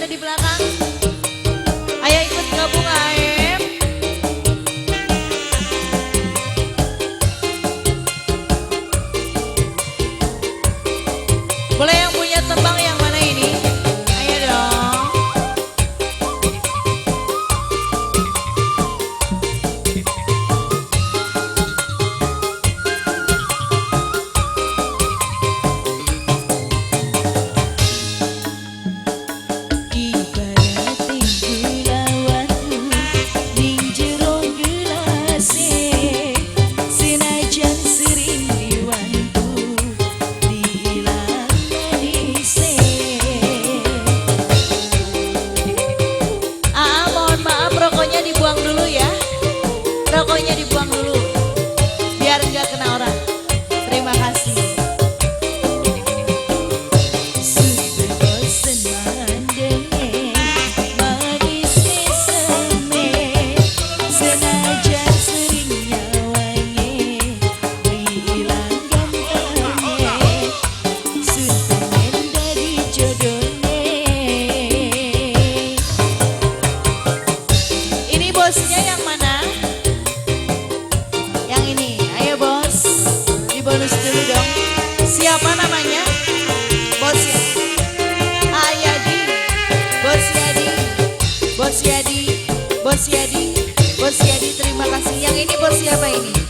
ada di belakang. Ayo ikut gabung AEM. Boleh yang punya tembang yang mana ini? Ayo dong. Dibuang dulu ya, rokoknya dibuang dulu biar nggak kena orang. Terima kasih. Bosnya yang mana? Yang ini. Ayo bos, di bonus dulu dong. Siapa namanya? Bos Yadi. Ayadi. Bos Yadi. Bos Yadi. Bos Yadi. Bos Yadi. Terima kasih. Yang ini bos siapa ini?